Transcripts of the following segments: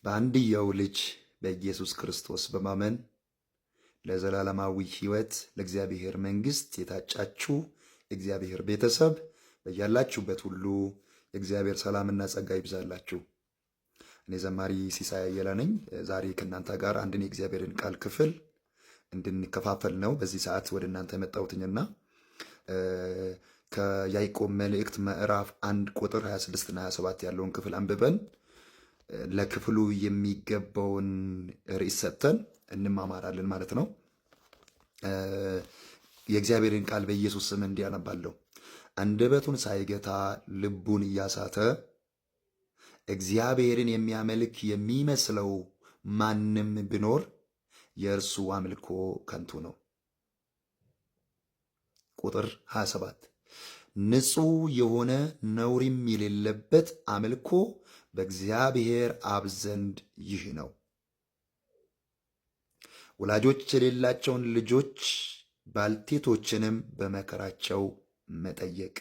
በአንድያው ልጅ በኢየሱስ ክርስቶስ በማመን ለዘላለማዊ ሕይወት ለእግዚአብሔር መንግሥት የታጫችሁ የእግዚአብሔር ቤተሰብ በያላችሁበት ሁሉ የእግዚአብሔር ሰላምና ጸጋ ይብዛላችሁ። እኔ ዘማሪ ሲሳይ አየለ ነኝ። ዛሬ ከእናንተ ጋር አንድን የእግዚአብሔርን ቃል ክፍል እንድንከፋፈል ነው በዚህ ሰዓት ወደ እናንተ የመጣሁትኝና ከያዕቆብ መልእክት ምዕራፍ 1 ቁጥር 26 እና 27 ያለውን ክፍል አንብበን ለክፍሉ የሚገባውን ርዕስ ሰጥተን እንማማራለን ማለት ነው። የእግዚአብሔርን ቃል በኢየሱስ ስም እንዲያነባለሁ። አንደበቱን ሳይገታ ልቡን እያሳተ እግዚአብሔርን የሚያመልክ የሚመስለው ማንም ቢኖር የእርሱ አምልኮ ከንቱ ነው። ቁጥር 27 ንጹሕ የሆነ ነውርም የሌለበት አምልኮ በእግዚአብሔር አብ ዘንድ ይህ ነው። ወላጆች የሌላቸውን ልጆች ባልቴቶችንም በመከራቸው መጠየቅ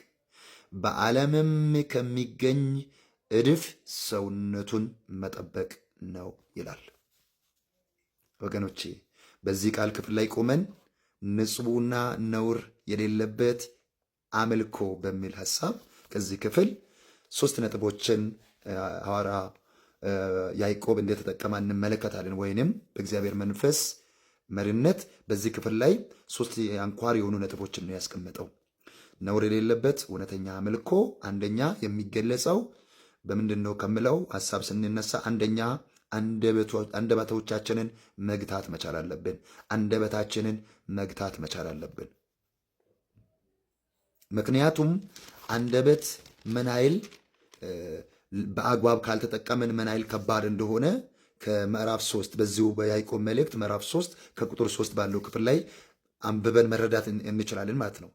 በዓለምም ከሚገኝ እድፍ ሰውነቱን መጠበቅ ነው ይላል። ወገኖቼ በዚህ ቃል ክፍል ላይ ቆመን ንጹሕና ነውር የሌለበት አምልኮ በሚል ሐሳብ ከዚህ ክፍል 3 ነጥቦችን ሐዋርያ ያዕቆብ እንደተጠቀመ እንመለከታለን። ወይንም በእግዚአብሔር መንፈስ መሪነት በዚህ ክፍል ላይ 3 አንኳር የሆኑ ነጥቦችን ነው ያስቀመጠው። ነውር የሌለበት እውነተኛ አምልኮ አንደኛ የሚገለጸው በምንድን ነው ከምለው ሐሳብ ስንነሳ አንደኛ አንደበቶቻችንን መግታት መቻል አለብን። አንደበታችንን መግታት መቻል አለብን። ምክንያቱም አንደበት ምን ኃይል በአግባብ ካልተጠቀምን ምን ኃይል ከባድ እንደሆነ ከምዕራፍ 3 በዚሁ በያዕቆብ መልእክት ምዕራፍ 3 ከቁጥር 3 ባለው ክፍል ላይ አንብበን መረዳት እንችላለን ማለት ነው።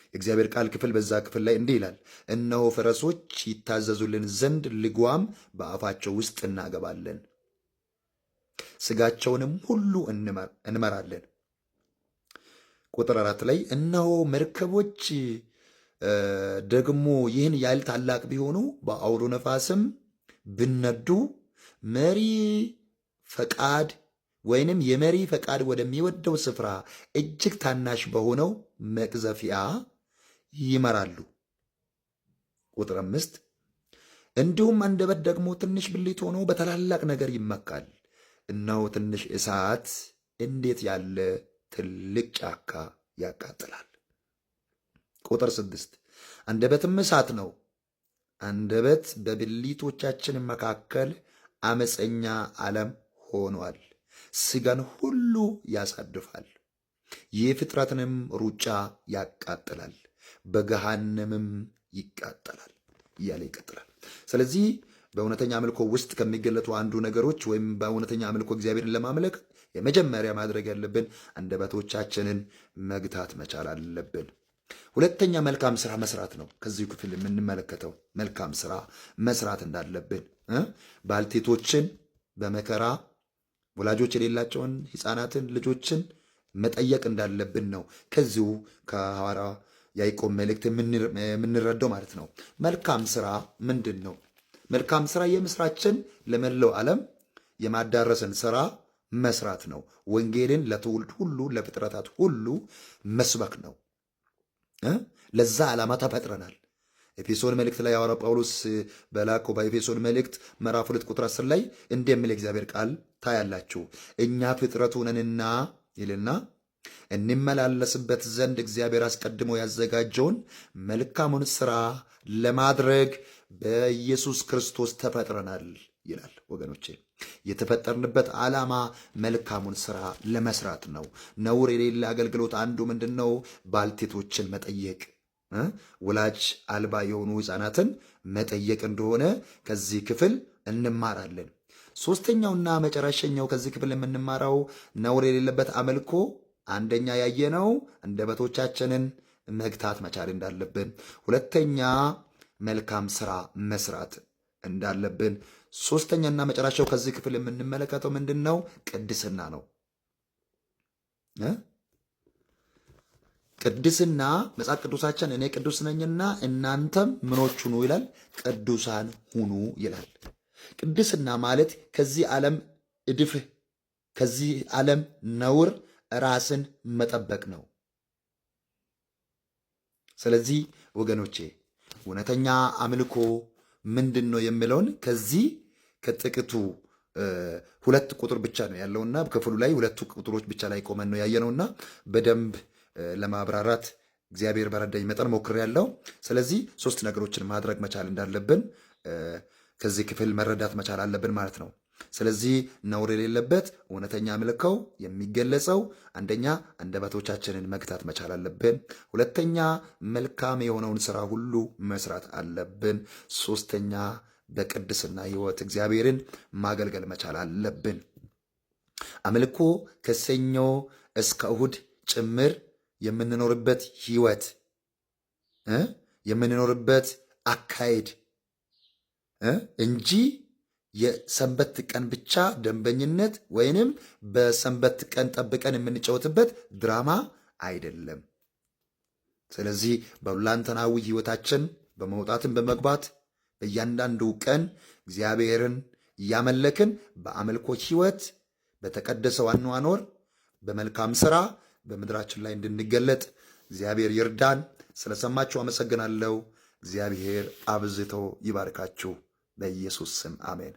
የእግዚአብሔር ቃል ክፍል በዛ ክፍል ላይ እንዲህ ይላል፣ እነሆ ፈረሶች ይታዘዙልን ዘንድ ልጓም በአፋቸው ውስጥ እናገባለን፣ ስጋቸውንም ሁሉ እንመራለን። ቁጥር 4 ላይ እነሆ መርከቦች ደግሞ ይህን ያህል ታላቅ ቢሆኑ በአውሎ ነፋስም ብነዱ መሪ ፈቃድ ወይንም የመሪ ፈቃድ ወደሚወደው ስፍራ እጅግ ታናሽ በሆነው መቅዘፊያ ይመራሉ። ቁጥር 5 እንዲሁም አንደበት ደግሞ ትንሽ ብልት ሆኖ በታላላቅ ነገር ይመካል። እነሆ ትንሽ እሳት እንዴት ያለ ትልቅ ጫካ ያቃጥላል። ቁጥር 6 አንደበትም እሳት ነው። አንደበት በብልቶቻችን መካከል አመፀኛ ዓለም ሆኗል። ስጋን ሁሉ ያሳድፋል፣ የፍጥረትንም ሩጫ ያቃጥላል፣ በገሃነምም ይቃጠላል እያለ ይቀጥላል። ስለዚህ በእውነተኛ አምልኮ ውስጥ ከሚገለጡ አንዱ ነገሮች ወይም በእውነተኛ አምልኮ እግዚአብሔርን ለማምለክ የመጀመሪያ ማድረግ ያለብን አንደበቶቻችንን መግታት መቻል አለብን። ሁለተኛ መልካም ስራ መስራት ነው። ከዚህ ክፍል የምንመለከተው መልካም ስራ መስራት እንዳለብን ባልቴቶችን በመከራ ወላጆች የሌላቸውን ሕፃናትን ልጆችን መጠየቅ እንዳለብን ነው ከዚሁ ከሐዋርያ ያዕቆብ መልእክት የምንረዳው ማለት ነው። መልካም ስራ ምንድን ነው? መልካም ስራ የምስራችን ለመላው ዓለም የማዳረስን ስራ መስራት ነው። ወንጌልን ለትውልድ ሁሉ ለፍጥረታት ሁሉ መስበክ ነው። ለዛ ዓላማ ተፈጥረናል። ኤፌሶን መልእክት ላይ ሐዋርያው ጳውሎስ በላከው በኤፌሶን መልእክት ምዕራፍ 2 ቁጥር 10 ላይ እንዲህ የሚል እግዚአብሔር ቃል ታያላችሁ። እኛ ፍጥረቱ ነንና ይልና እንመላለስበት ዘንድ እግዚአብሔር አስቀድሞ ያዘጋጀውን መልካሙን ስራ ለማድረግ በኢየሱስ ክርስቶስ ተፈጥረናል ይላል። ወገኖቼ የተፈጠርንበት ዓላማ መልካሙን ስራ ለመስራት ነው። ነውር የሌለ አገልግሎት አንዱ ምንድን ነው? ባልቴቶችን መጠየቅ፣ ወላጅ አልባ የሆኑ ሕፃናትን መጠየቅ እንደሆነ ከዚህ ክፍል እንማራለን። ሶስተኛውና መጨረሻኛው ከዚህ ክፍል የምንማረው ነውር የሌለበት አምልኮ አንደኛ ያየነው አንደበቶቻችንን መግታት መቻል እንዳለብን፣ ሁለተኛ መልካም ስራ መስራት እንዳለብን፣ ሶስተኛና መጨረሻው ከዚህ ክፍል የምንመለከተው ምንድን ነው? ቅድስና ነው። ቅድስና መጽሐፍ ቅዱሳችን እኔ ቅዱስ ነኝና እናንተም ምኖች ሁኑ ይላል፣ ቅዱሳን ሁኑ ይላል። ቅድስና ማለት ከዚህ ዓለም እድፍ ከዚህ ዓለም ነውር ራስን መጠበቅ ነው። ስለዚህ ወገኖቼ እውነተኛ አምልኮ ምንድን ነው የሚለውን ከዚህ ከጥቂቱ 2 ቁጥር ብቻ ነው ያለውና ክፍሉ ላይ 2 ቁጥሮች ብቻ ላይ ቆመን ነው ያየነውና በደንብ ለማብራራት እግዚአብሔር በረዳኝ መጠን ሞክሬያለሁ። ስለዚህ 3 ነገሮችን ማድረግ መቻል እንዳለብን ከዚህ ክፍል መረዳት መቻል አለብን ማለት ነው። ስለዚህ ነውር የሌለበት እውነተኛ አምልኮው የሚገለጸው አንደኛ አንደበቶቻችንን መግታት መቻል አለብን። ሁለተኛ መልካም የሆነውን ስራ ሁሉ መስራት አለብን። ሶስተኛ በቅድስና ሕይወት እግዚአብሔርን ማገልገል መቻል አለብን። አምልኮ ከሰኞ እስከ እሁድ ጭምር የምንኖርበት ሕይወት የምንኖርበት አካሄድ እንጂ የሰንበት ቀን ብቻ ደንበኝነት ወይንም በሰንበት ቀን ጠብቀን የምንጫወትበት ድራማ አይደለም። ስለዚህ በሁለንተናዊ ሕይወታችን በመውጣትን በመግባት በእያንዳንዱ ቀን እግዚአብሔርን እያመለክን በአምልኮ ሕይወት በተቀደሰው አኗኗር በመልካም ሥራ በምድራችን ላይ እንድንገለጥ እግዚአብሔር ይርዳን። ስለሰማችሁ አመሰግናለሁ። እግዚአብሔር አብዝቶ ይባርካችሁ። በኢየሱስ ስም አሜን።